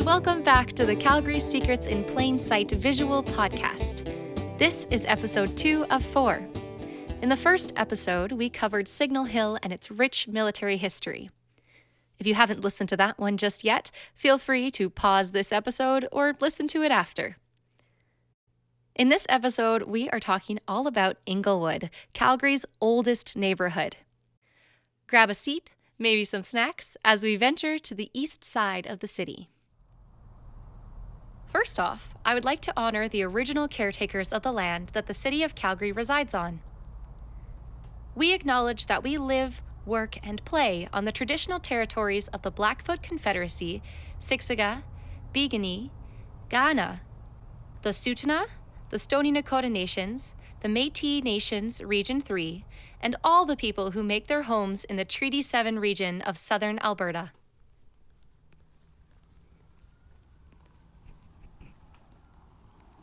Welcome back to the Calgary Secrets in Plain Sight visual podcast. This is episode 2 of 4. In the first episode, we covered Signal Hill and its rich military history. If you haven't listened to that one just yet, feel free to pause this episode or listen to it after. In this episode, we are talking all about Inglewood, Calgary's oldest neighborhood. Grab a seat, maybe some snacks, as we venture to the east side of the city. First off, I would like to honor the original caretakers of the land that the city of Calgary resides on. We acknowledge that we live, work, and play on the traditional territories of the Blackfoot Confederacy, Siksika, Piikani, Kainai, the Tsuut'ina, the Stoney Nakoda Nations, the Métis Nations Region 3, and all the people who make their homes in the Treaty 7 region of southern Alberta.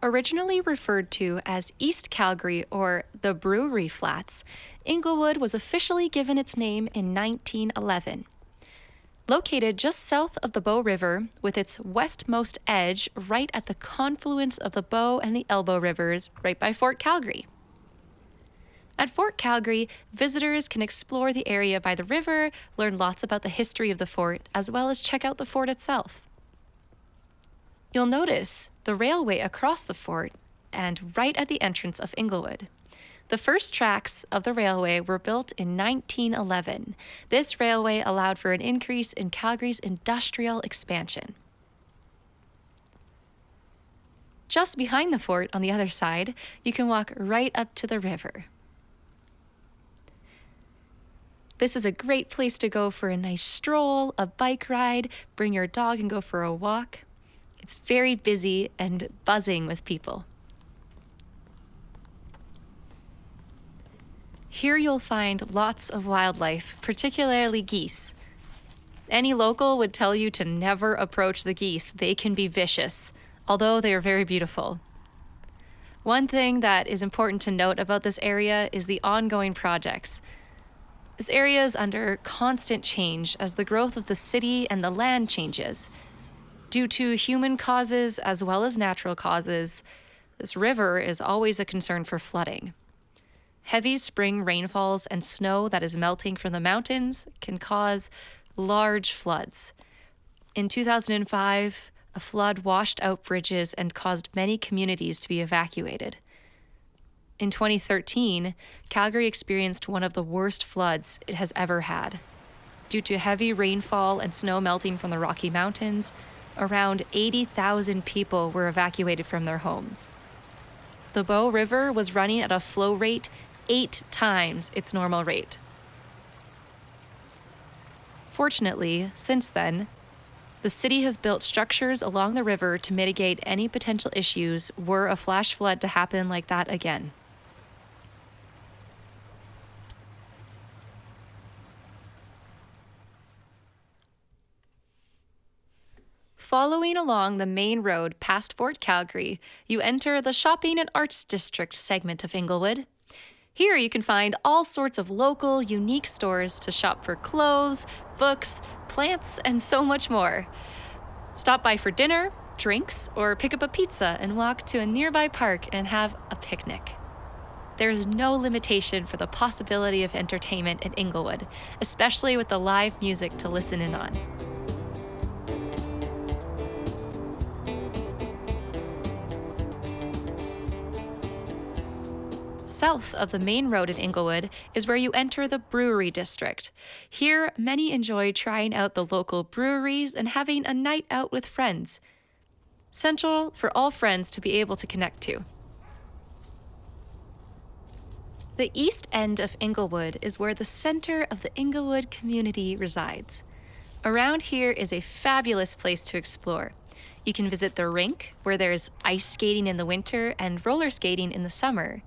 Originally referred to as East Calgary or the Brewery Flats, Inglewood was officially given its name in 1911. Located just south of the Bow River, with its westmost edge right at the confluence of the Bow and the Elbow Rivers, right by Fort Calgary. At Fort Calgary, visitors can explore the area by the river, learn lots about the history of the fort, as well as check out the fort itself. You'll notice the railway across the fort and right at the entrance of Inglewood. The first tracks of the railway were built in 1911. This railway allowed for an increase in Calgary's industrial expansion. Just behind the fort on the other side, you can walk right up to the river. This is a great place to go for a nice stroll, a bike ride, bring your dog and go for a walk. It's very busy and buzzing with people. Here you'll find lots of wildlife, particularly geese. Any local would tell you to never approach the geese. They can be vicious, although they are very beautiful. One thing that is important to note about this area is the ongoing projects. This area is under constant change as the growth of the city and the land changes. Due to human causes as well as natural causes, this river is always a concern for flooding. Heavy spring rainfalls and snow that is melting from the mountains can cause large floods. In 2005, a flood washed out bridges and caused many communities to be evacuated. In 2013, Calgary experienced one of the worst floods it has ever had. Due to heavy rainfall and snow melting from the Rocky Mountains, around 80,000 people were evacuated from their homes. The Bow River was running at a flow rate 8 times its normal rate. Fortunately, since then, the city has built structures along the river to mitigate any potential issues were a flash flood to happen like that again. Following along the main road past Fort Calgary, you enter the Shopping and Arts District segment of Inglewood. Here you can find all sorts of local, unique stores to shop for clothes, books, plants, and so much more. Stop by for dinner, drinks, or pick up a pizza and walk to a nearby park and have a picnic. There's no limitation for the possibility of entertainment in Inglewood, especially with the live music to listen in on. South of the main road in Inglewood is where you enter the Brewery District. Here, many enjoy trying out the local breweries and having a night out with friends. Central for all friends to be able to connect to. The east end of Inglewood is where the center of the Inglewood community resides. Around here is a fabulous place to explore. You can visit the rink, where there's ice skating in the winter and roller skating in the summer.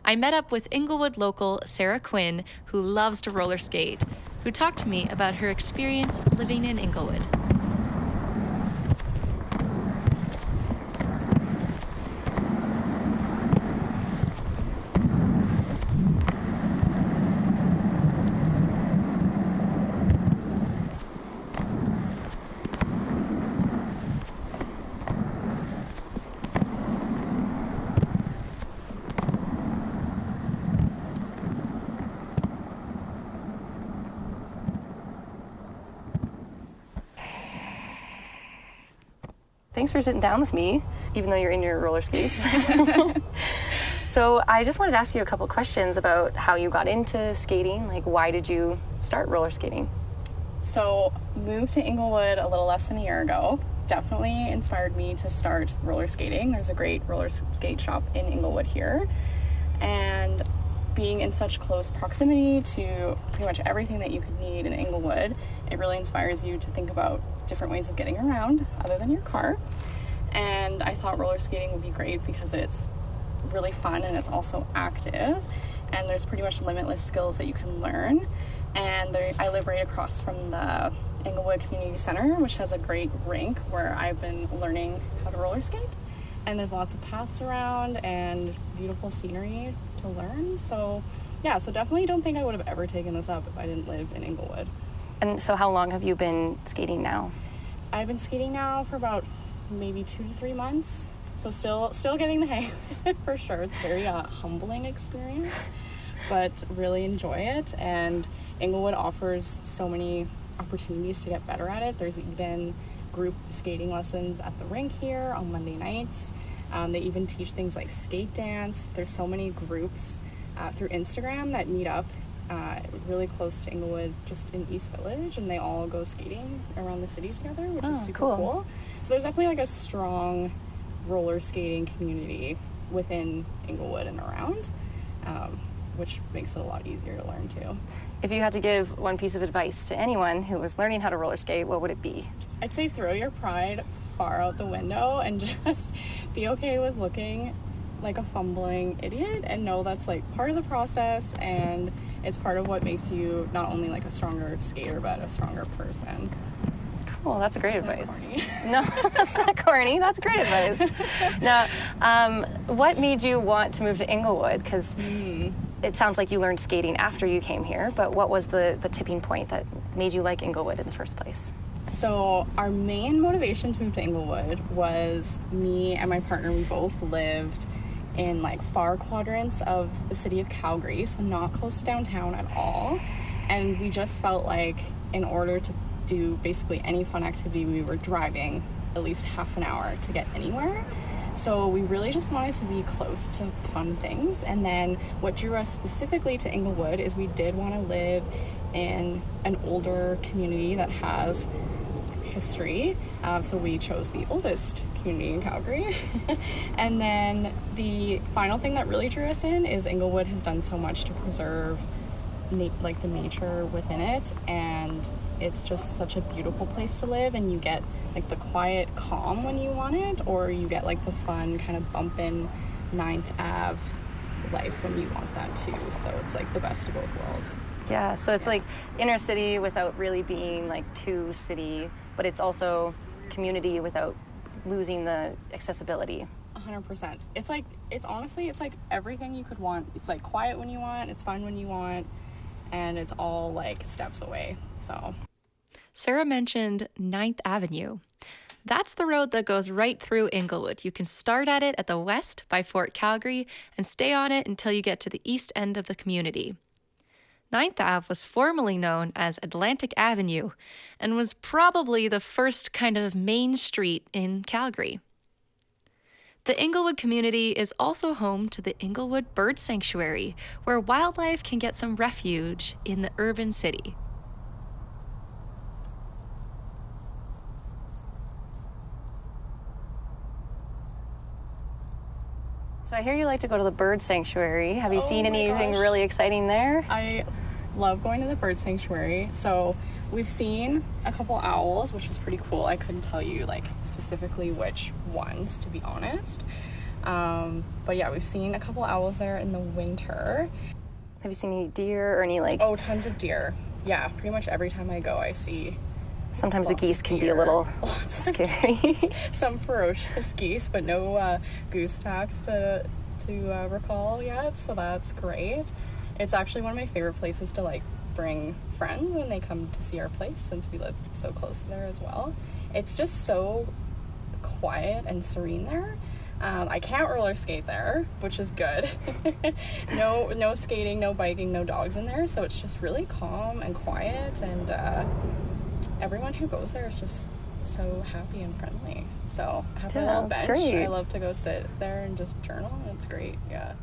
I met up with Inglewood local Sarah Quinn, who loves to roller skate, who talked to me about her experience living in Inglewood. thanks for sitting down with me, even though you're in your roller skates. So I just wanted to ask you a couple questions about how you got into skating. Like, why did you start roller skating? So, moved to Inglewood a little less than a year ago. Definitely inspired me to start roller skating. There's a great roller skate shop in Inglewood here. And being in such close proximity to pretty much everything that you could need in Inglewood, it really inspires you to think about different ways of getting around other than your car. And I thought roller skating would be great because it's really fun and it's also active, and there's pretty much limitless skills that you can learn. And I live right across from the Inglewood Community Center, which has a great rink where I've been learning how to roller skate. And there's lots of paths around and beautiful scenery to learn. So yeah, so definitely don't think I would have ever taken this up if I didn't live in Inglewood. And so how long have you been skating now? I've been skating now for about maybe 2 to 3 months. So still getting the hang of it for sure. It's a very humbling experience, but really enjoy it. And Inglewood offers so many opportunities to get better at it. There's even group skating lessons at the rink here on Monday nights. They even teach things like skate dance. There's so many groups through Instagram that meet up really close to Inglewood, just in East Village, and they all go skating around the city together, which is super cool. So there's definitely like a strong roller skating community within Inglewood and around, which makes it a lot easier to learn too. If you had to give one piece of advice to anyone who was learning how to roller skate, what would it be? I'd say throw your pride far out the window and just be okay with looking like a fumbling idiot, and know that's like part of the process, and it's part of what makes you not only like a stronger skater but a stronger person. Cool, that's great Is advice. that corny? No, that's not corny. That's great advice. Now, what made you want to move to Inglewood? Because it sounds like you learned skating after you came here, but what was the tipping point that made you like Inglewood in the first place? So our main motivation to move to Inglewood was me and my partner. We both lived in like far quadrants of the city of Calgary, so not close to downtown at all. And we just felt like in order to do basically any fun activity, we were driving at least half an hour to get anywhere. So we really just wanted to be close to fun things. And then what drew us specifically to Inglewood is we did want to live in an older community that has history. So we chose the oldest community in Calgary. And then the final thing that really drew us in is Inglewood has done so much to preserve like the nature within it, and it's just such a beautiful place to live, and you get like the quiet calm when you want it, or you get like the fun kind of bumpin' 9th Ave life when you want that too. So it's like the best of both worlds. Yeah, so it's like inner city without really being like too city, but it's also community without losing the accessibility. 100%. It's like everything you could want. It's like quiet when you want, it's fun when you want, and it's all like steps away. So Sarah mentioned 9th Avenue. That's the road that goes right through Inglewood. You can start at it at the west by Fort Calgary and stay on it until you get to the east end of the community. 9th Ave was formerly known as Atlantic Avenue and was probably the first kind of main street in Calgary. The Inglewood community is also home to the Inglewood Bird Sanctuary, where wildlife can get some refuge in the urban city. So I hear you like to go to the bird sanctuary. Have you seen anything really exciting there? I love going to the bird sanctuary. So we've seen a couple owls, which was pretty cool. I couldn't tell you like specifically which ones, to be honest. But yeah, we've seen a couple owls there in the winter. Have you seen any deer or any like... Oh, tons of deer. Yeah, pretty much every time I go, I see... Sometimes the geese can be a little scary. Some ferocious geese, but no goose attacks to recall yet, so that's great. It's actually one of my favorite places to like bring friends when they come to see our place, since we live so close there as well. It's just so quiet and serene there. I can't roller skate there, which is good. No skating, no biking, no dogs in there, so it's just really calm and quiet, and everyone who goes there is just so happy and friendly. So I have a Yeah, little that's bench. great. I love to go sit there and just journal. It's great. Yeah.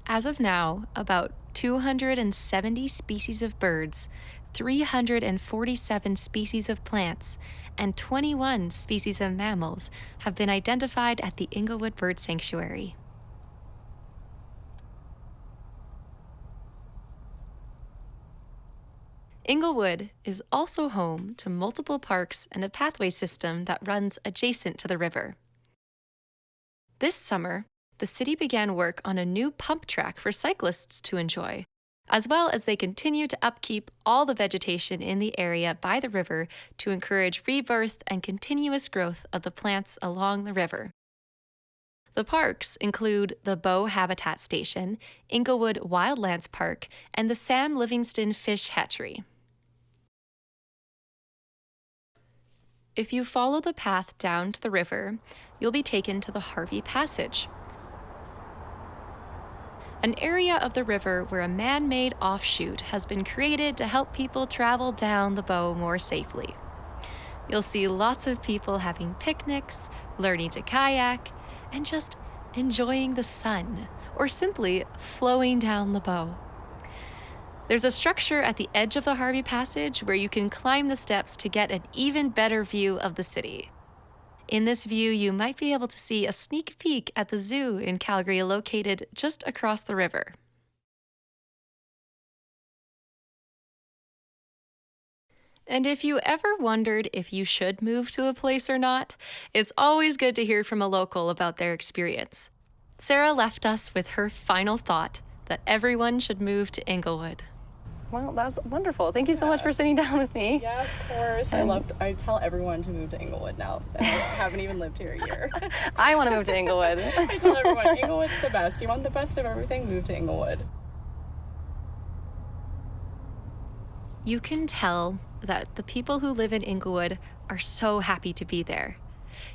As of now, about 270 species of birds, 347 species of plants, and 21 species of mammals have been identified at the Inglewood Bird Sanctuary. Inglewood is also home to multiple parks and a pathway system that runs adjacent to the river. This summer, the city began work on a new pump track for cyclists to enjoy, as well as they continue to upkeep all the vegetation in the area by the river to encourage rebirth and continuous growth of the plants along the river. The parks include the Bow Habitat Station, Inglewood Wildlands Park, and the Sam Livingston Fish Hatchery. If you follow the path down to the river, you'll be taken to the Harvey Passage, an area of the river where a man-made offshoot has been created to help people travel down the Bow more safely. You'll see lots of people having picnics, learning to kayak, and just enjoying the sun, or simply flowing down the Bow. There's a structure at the edge of the Harvey Passage where you can climb the steps to get an even better view of the city. In this view, you might be able to see a sneak peek at the zoo in Calgary located just across the river. And if you ever wondered if you should move to a place or not, it's always good to hear from a local about their experience. Sarah left us with her final thought that everyone should move to Inglewood. Well, that was wonderful. Thank you so much for sitting down with me. Yeah, of course. I tell everyone to move to Inglewood now that I haven't even lived here a year. I want to move to Inglewood. I tell everyone, Inglewood's the best. You want the best of everything, move to Inglewood. You can tell that the people who live in Inglewood are so happy to be there.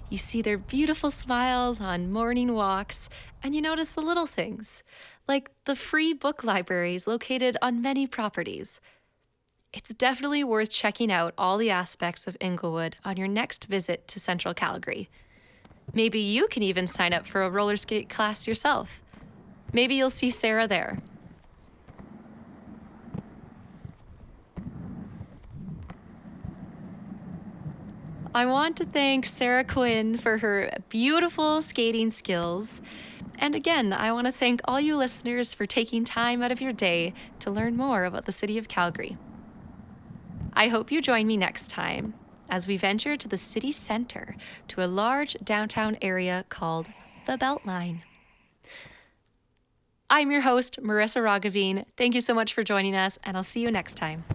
You see their beautiful smiles on morning walks, and you notice the little things, like the free book libraries located on many properties. It's definitely worth checking out all the aspects of Inglewood on your next visit to Central Calgary. Maybe you can even sign up for a roller skate class yourself. Maybe you'll see Sarah there. I want to thank Sarah Quinn for her beautiful skating skills. And again, I want to thank all you listeners for taking time out of your day to learn more about the city of Calgary. I hope you join me next time as we venture to the city center to a large downtown area called the Beltline. I'm your host, Marissa Raghaveen. Thank you so much for joining us, and I'll see you next time.